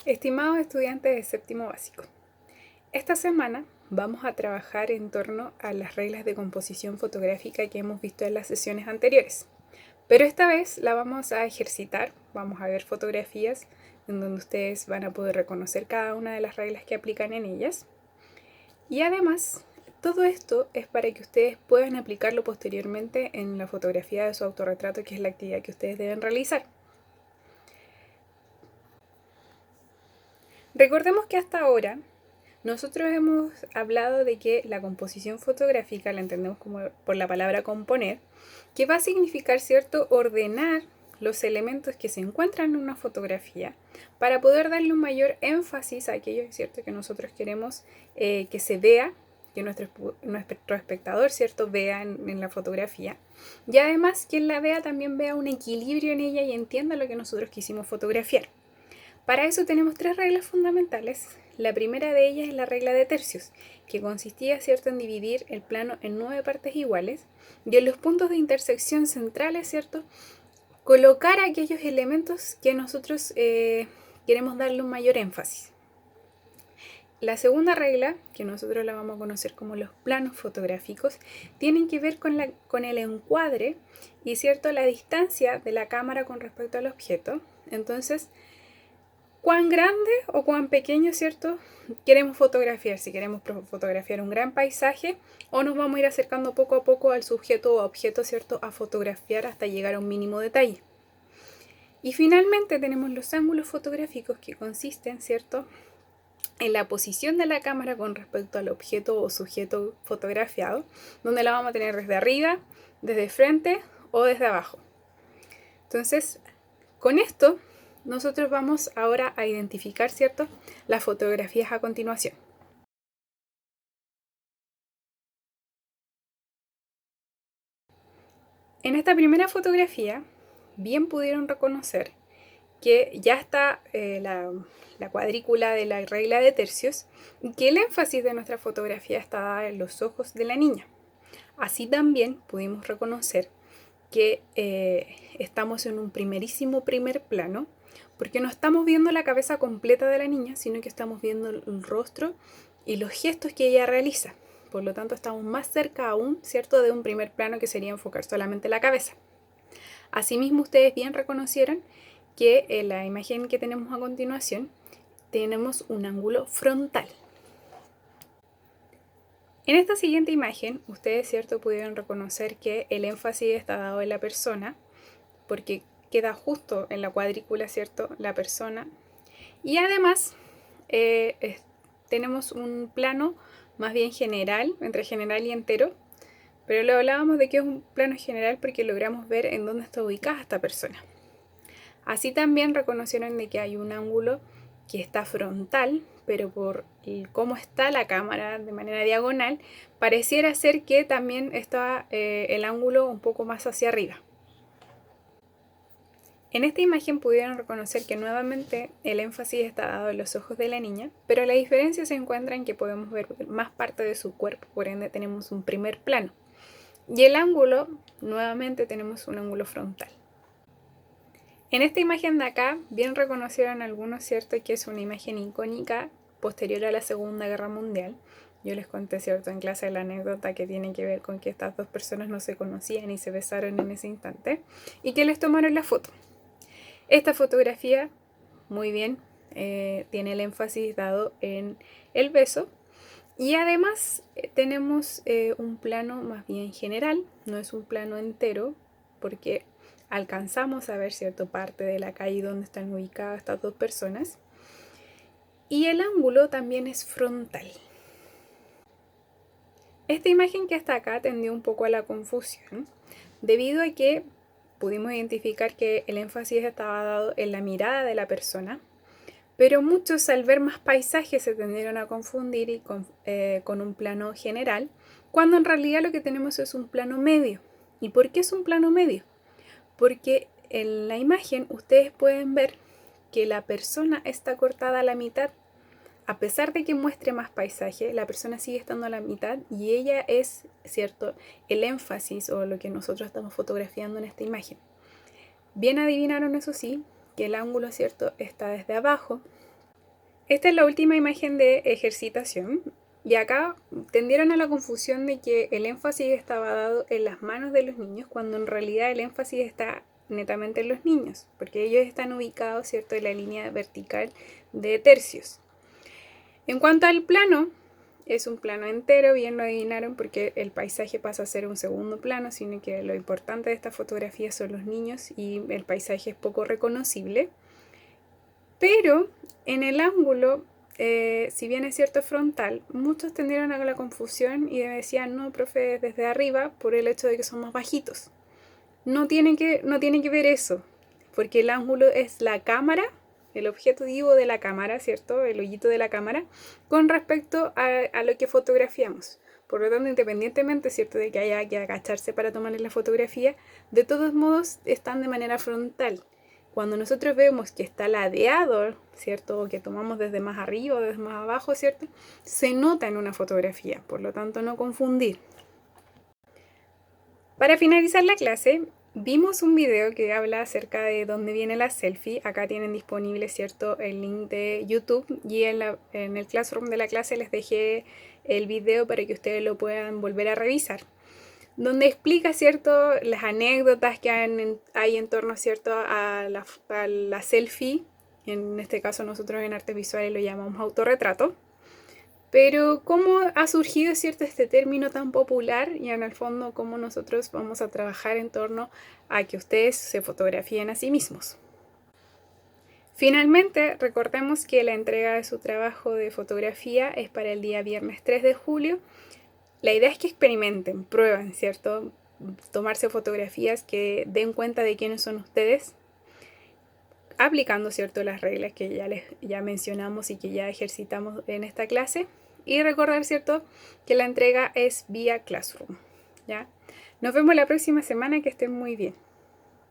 Estimados estudiantes de séptimo básico, esta semana vamos a trabajar en torno a las reglas de composición fotográfica que hemos visto en las sesiones anteriores. Pero esta vez la vamos a ejercitar, vamos a ver fotografías en donde ustedes van a poder reconocer cada una de las reglas que aplican en ellas. Y además, todo esto es para que ustedes puedan aplicarlo posteriormente en la fotografía de su autorretrato, que es la actividad que ustedes deben realizar. Recordemos que hasta ahora nosotros hemos hablado de que la composición fotográfica la entendemos como por la palabra componer, que va a significar, ¿cierto?, ordenar los elementos que se encuentran en una fotografía para poder darle un mayor énfasis a aquello, ¿cierto?, que nosotros queremos que se vea, que nuestro espectador, ¿cierto?, vea en la fotografía. Y además, quien la vea también vea un equilibrio en ella y entienda lo que nosotros quisimos fotografiar. Para eso tenemos tres reglas fundamentales. La primera de ellas es la regla de tercios, que consistía, ¿cierto?, en dividir el plano en 9 partes iguales y en los puntos de intersección centrales, ¿cierto?, colocar aquellos elementos que nosotros queremos darle un mayor énfasis. La segunda regla, que nosotros la vamos a conocer como los planos fotográficos, tienen que ver con el encuadre y, ¿cierto?, la distancia de la cámara con respecto al objeto. Entonces, cuán grande o cuán pequeño, ¿cierto?, queremos fotografiar. Si queremos fotografiar un gran paisaje o nos vamos a ir acercando poco a poco al sujeto o objeto, ¿cierto?, a fotografiar hasta llegar a un mínimo detalle. Y finalmente tenemos los ángulos fotográficos, que consisten, ¿cierto?, en la posición de la cámara con respecto al objeto o sujeto fotografiado, donde la vamos a tener desde arriba, desde frente o desde abajo. Entonces, con esto nosotros vamos ahora a identificar, ¿cierto?, las fotografías a continuación. En esta primera fotografía, bien pudieron reconocer que ya está la cuadrícula de la regla de tercios y que el énfasis de nuestra fotografía está dada en los ojos de la niña. Así también pudimos reconocer que estamos en un primerísimo primer plano, porque no estamos viendo la cabeza completa de la niña, sino que estamos viendo el rostro y los gestos que ella realiza. Por lo tanto, estamos más cerca aún, ¿cierto?, de un primer plano que sería enfocar solamente la cabeza. Asimismo, ustedes bien reconocieron que en la imagen que tenemos a continuación tenemos un ángulo frontal. En esta siguiente imagen, ustedes, ¿cierto?, pudieron reconocer que el énfasis está dado en la persona, porque queda justo en la cuadrícula, ¿cierto?, la persona. Y además tenemos un plano más bien general, entre general y entero, pero lo hablábamos de que es un plano general porque logramos ver en dónde está ubicada esta persona. Así también reconocieron de que hay un ángulo que está frontal, pero por cómo está la cámara de manera diagonal, pareciera ser que también está el ángulo un poco más hacia arriba. En esta imagen pudieron reconocer que nuevamente el énfasis está dado en los ojos de la niña, pero la diferencia se encuentra en que podemos ver más parte de su cuerpo, por ende tenemos un primer plano. Y el ángulo, nuevamente tenemos un ángulo frontal. En esta imagen de acá, bien reconocieron algunos, ¿cierto?, que es una imagen icónica posterior a la Segunda Guerra Mundial. Yo les conté, ¿cierto?, en clase la anécdota que tiene que ver con que estas dos personas no se conocían y se besaron en ese instante y que les tomaron la foto. Esta fotografía, muy bien, tiene el énfasis dado en el beso y además tenemos un plano más bien general, no es un plano entero porque alcanzamos a ver cierta parte de la calle donde están ubicadas estas dos personas y el ángulo también es frontal. Esta imagen que está acá tendió un poco a la confusión debido a que pudimos identificar que el énfasis estaba dado en la mirada de la persona, pero muchos al ver más paisajes se tendieron a confundir con un plano general, cuando en realidad lo que tenemos es un plano medio. ¿Y por qué es un plano medio? Porque en la imagen ustedes pueden ver que la persona está cortada a la mitad. A pesar de que muestre más paisaje, la persona sigue estando a la mitad y ella es, ¿cierto?, el énfasis o lo que nosotros estamos fotografiando en esta imagen. Bien adivinaron, eso sí, que el ángulo, ¿cierto?, está desde abajo Esta es la última imagen de ejercitación. Y acá tendieron a la confusión de que el énfasis estaba dado en las manos de los niños, cuando en realidad el énfasis está netamente en los niños, porque ellos están ubicados, ¿cierto?, en la línea vertical de tercios. En cuanto al plano, es un plano entero, bien lo adivinaron, porque el paisaje pasa a ser un segundo plano, sino que lo importante de esta fotografía son los niños y el paisaje es poco reconocible. Pero en el ángulo, si bien es cierto frontal, muchos tendieron a la confusión y decían, no, profe, desde arriba, por el hecho de que son más bajitos. No tiene que ver eso, porque el ángulo es la cámara, el objetivo de la cámara, ¿cierto? El hoyito de la cámara, con respecto a lo que fotografiamos. Por lo tanto, independientemente, ¿cierto?, de que haya que agacharse para tomar la fotografía, de todos modos están de manera frontal. Cuando nosotros vemos que está ladeado, ¿cierto?, o que tomamos desde más arriba o desde más abajo, ¿cierto?, se nota en una fotografía, por lo tanto no confundir. Para finalizar la clase, vimos un video que habla acerca de dónde viene la selfie. Acá tienen disponible, ¿cierto?, el link de YouTube, y en el Classroom de la clase les dejé el video para que ustedes lo puedan volver a revisar, donde explica, ¿cierto?, las anécdotas que hay en torno, ¿cierto?, a la selfie. En este caso nosotros en artes visuales lo llamamos autorretrato. Pero cómo ha surgido, ¿cierto?, este término tan popular, y en el fondo cómo nosotros vamos a trabajar en torno a que ustedes se fotografíen a sí mismos. Finalmente, recordemos que la entrega de su trabajo de fotografía es para el día viernes 3 de julio. La idea es que experimenten, prueben, ¿cierto?, tomarse fotografías que den cuenta de quiénes son ustedes, aplicando, ¿cierto?, las reglas que ya mencionamos y que ya ejercitamos en esta clase. Y recordar, ¿cierto?, que la entrega es vía Classroom, ¿ya? Nos vemos la próxima semana, que estén muy bien.